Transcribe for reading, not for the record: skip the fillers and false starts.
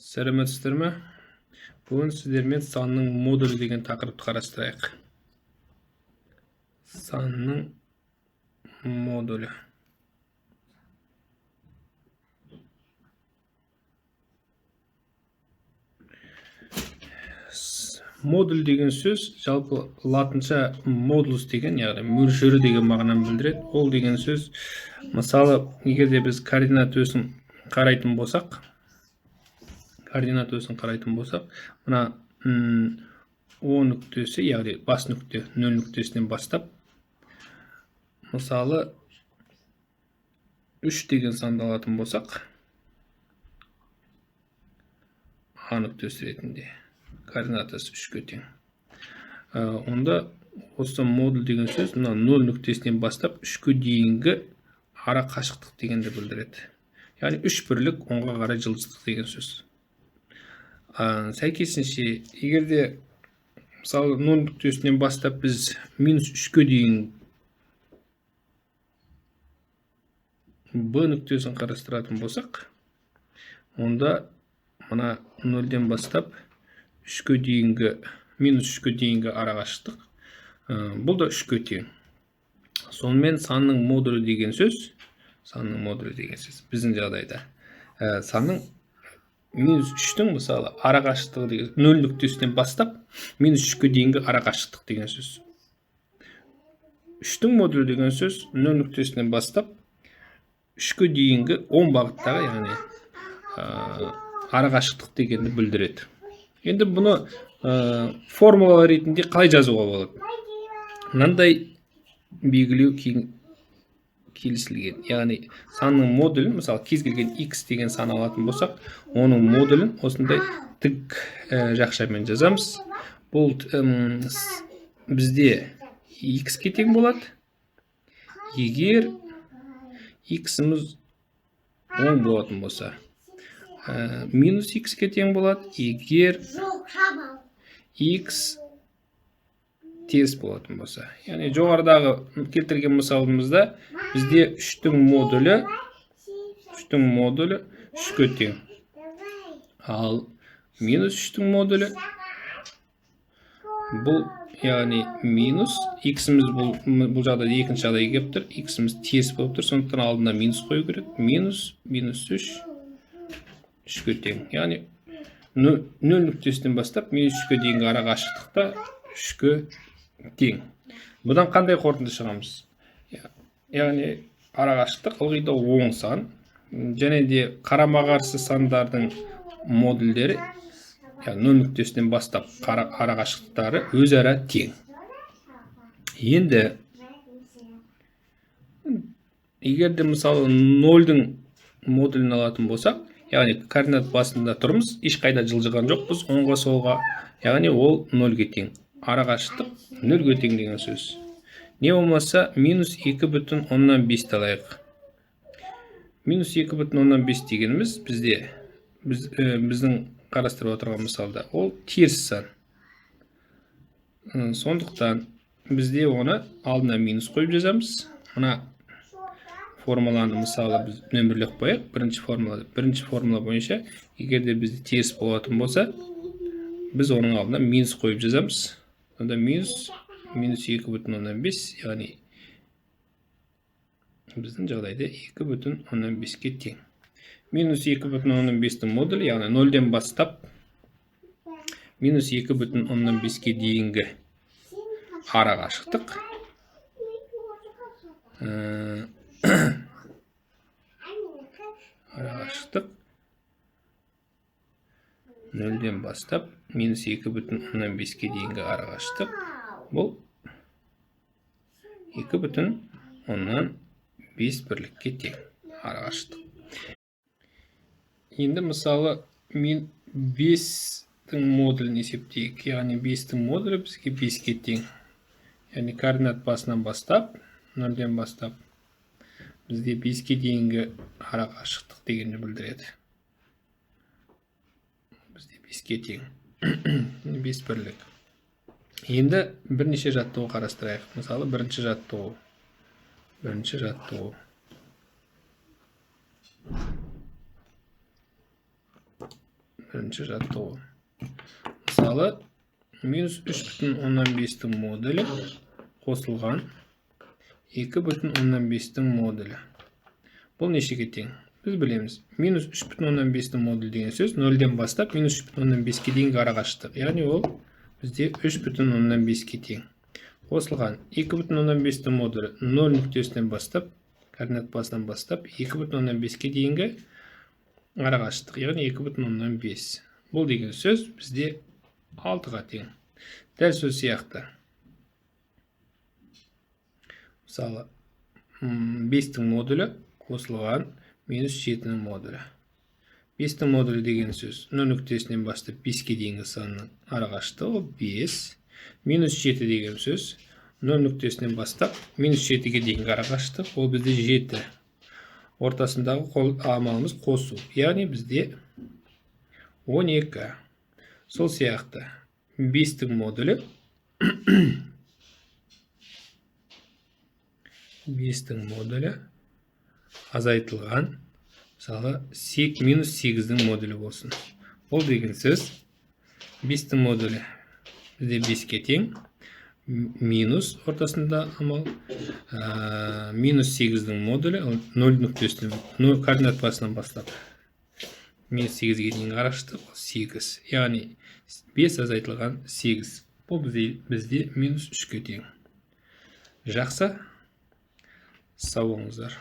Сәлеметсіздер ме? Бүгін сіздермен санның модулі деген тақырыпты қарастырайық. Санның модулі. Модуль деген сөз, жалпы латынша модулус деген, яғни мөлшері деген мағынаны білдіреді. Ол деген сөз, мысалы, егер де біз координат өсін қарайтын болсақ, мына О нүктесі, яғни бас нүкте 0 нүктесінен бастап, мысалы 3 деген санды алатын болсақ, А нүктесі ретінде координатасы 3-ке тең. Онда осы модуль деген сөз мына 0 нүктесінен бастап 3-ке дейінгі ара қашықтық дегенді білдіреді. Яғни 3 бірлік 10-ға қарай жылжыдық деген сөз. Сәйкесінше, егер де мысалы 0 нүктесінен бастап біз минус 3-ке дейін Б нүктесін қарастыратын болсақ, онда мына 0-ден бастап 3-ке дейінгі, минус 3-ке дейінгі ара қашықтық, бұл да 3-ке тең. Сонымен санның модулі деген сөз, біздің жағдайда, санның минус 3-тің, мысалы, ара қашықтығы деген 0 нүктесінен бастап минус 3-ке дейінгі ара қашықтық деген сөз. 3-тің модулі деген сөз 0 нүктесінен бастап 3-ке дейінгі 10 бағыттағы, яғни ара қашықтық дегенді білдіреді. Енді бұны формула ретінде қалай жазуға болады? Мынандай белгілеу келісілген. Яғни санның модулін, мысалы, кез келген x деген сан алатын болсақ, оның модулін осындай тік жақшамен жазамыз. Бұл бізде x-ке тең болады. Егер x-іміз 10 болатын болса, минус x-ке тең болады, егер x теріс болатын болса. Яғни жоғарыдағы келтірген мысалымызда бізде 3-тің модулі 3-ке тең. Ал минус 3-тің модулі бұл, яғни минус x-іміз бұл жағдайда екінші жағдайға келіп тұр, x-іміз теріс болып тұр, сондықтан алдына минус қою керек. Минус 3-ке тең. Яғни 0 нүктесінен бастап минус 3-ке дейінгі ара қашықтықта 3-ке тең. Бұдан қандай қорытынды шығамыз? Яғни ара қашықтық ылғи да оң сан, және де қарама-қарсы сандардың модульдері, 0 нүктесінен бастап ара қашықтықтары өзара тең. Енді егер де мысалы 0-дің модулін алатын болсақ, яғни координат басында тұрмыз, ешқайда жылжыған жоқпыз, оңға солға, яғни ол 0-ге тең. Ара қашықтық 0-ге тең деген сөз. Не болмаса минус 2,5 алайық. Минус 2,5 дегеніміз біздің қарастырып отырған мысалда, ол теріс сан. Сондықтан бізде оны алдына минус қойып жазамыз. Мына формуланы мысалы біз нөмірлеп қояйық. Бірінші формула бойынша, егер де бізде теріс болатын болса, біз оның алдына минус қойып жазамыз. Онда минус 2,5, яғни біздің жағдайда 2,5-ке тең. Минус 2,5-тің модулі, яғни 0-ден бастап минус 2,5-ке дейінгі ара қашықтық. Ара қашықтық 0-ден бастап минус 2,5-ке дейінгі ара қашықтық. Бұл 2,5 бірлікке тең ара қашықтық. Енді мысалы мен 5-тің модулін есептейік. Яғни 5-тің модулі бізге 5-ке тең. Яғни координат басынан бастап, 0-ден бастап, бізде 5-ке дейінгі ара қашықтық дегенді білдіреді. Бізде 5-ке тең. 5 бірлік. Енді бірнеше жаттығу қарастырайық. Мысалы, бірінші жаттығу. Бірінші жаттығу. Мысалы, минус 3,5-тің модулі қосылған 2,5-тің модулі. Бұл нешеге тең? Біз білеміз. Минус 3,5-тің модулі деген сөз 0-ден бастап минус 3,5-ке дейінгі арақашықтық. Яғни ол бізде 3,5-ке тең. Қосылған 2,5-тің модулі 0 нүктесінен бастап, координат басынан бастап 2,5-ке дейінгі арақашықтық. Яғни 2,5. Бұл деген сөз бізде 6-ға тең. Дәл сөз сияқты. Мысалы, 5-тің модулі қосылған минус 7-нің модулі. 5-тің модулі деген сөз 0 нүктесінен бастап 5-ке дейінгі санның арақашықтығы 5. Минус 7 деген сөз 0 нүктесінен бастап минус 7-ге дейінгі арақашықтық, ол бізде 7. Ортасындағы амалымыз қосу. Яғни бізде 12. Сол сияқты 5-тің модулі 5-тің модулі азайтылған, мысалы, минус 8-дің модулі болсын. Ол деген сөз 5-тің модулі бізде 5-ке тең, минус ортасында амал, минус 8-дің модулі 0 нүктесінен, координат басынан бастап минус 8-ге дейінгі арақашықтық 8. Яғни 5 азайтылған 8. Бұл бізде минус 3-ке тең. Жақсы, сау болыңыздар.